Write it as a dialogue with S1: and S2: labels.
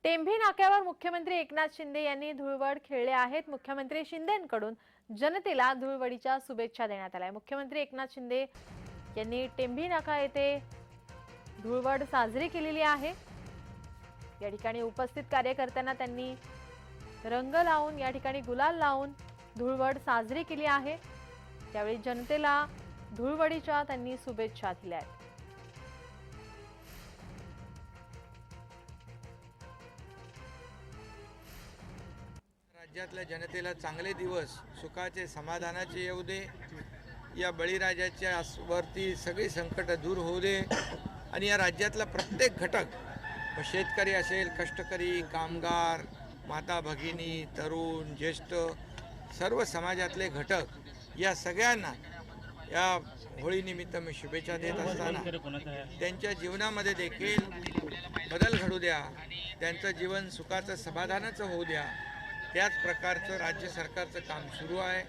S1: टेंभी नाक्यावर मुख्यमंत्री एकनाथ शिंदे यांनी धुळवड खेळले आहेत। मुख्यमंत्री शिंदेंकडून जनतेला धुळवडीच्या शुभेच्छा देण्यात आल्या। मुख्यमंत्री एकनाथ शिंदे यांनी टेंभी नाका येथे धुळवड साजरी केलेली आहे। या ठिकाणी उपस्थित कार्यकर्त्यांना त्यांनी रंग लावून या ठिकाणी गुलाल लावून धुळवड साजरी केली आहे। त्यावेळी जनतेला धुळवडीच्या त्यांनी शुभेच्छा दिल्या आहेत।
S2: राज्यातल्या जनतेला चांगले दिवस सुखाचे समाधानाचे येऊ दे। या बळीराजाच्या वरती सगळी संकट दूर होऊ दे आणि या राज्यातला प्रत्येक घटक शेतकरी असेल, कष्टकरी, कामगार, माता भगिनी, तरुण, ज्येष्ठ सर्व समाजातले घटक या सगळ्यांना या होळीनिमित्त मी शुभेच्छा देत असताना त्यांच्या जीवनामध्ये देखील बदल घडू द्या, त्यांचं जीवन सुखाचं समाधानाचं होऊ द्या। त्याच प्रकारचं राज्य सरकारचं काम सुरू आहे।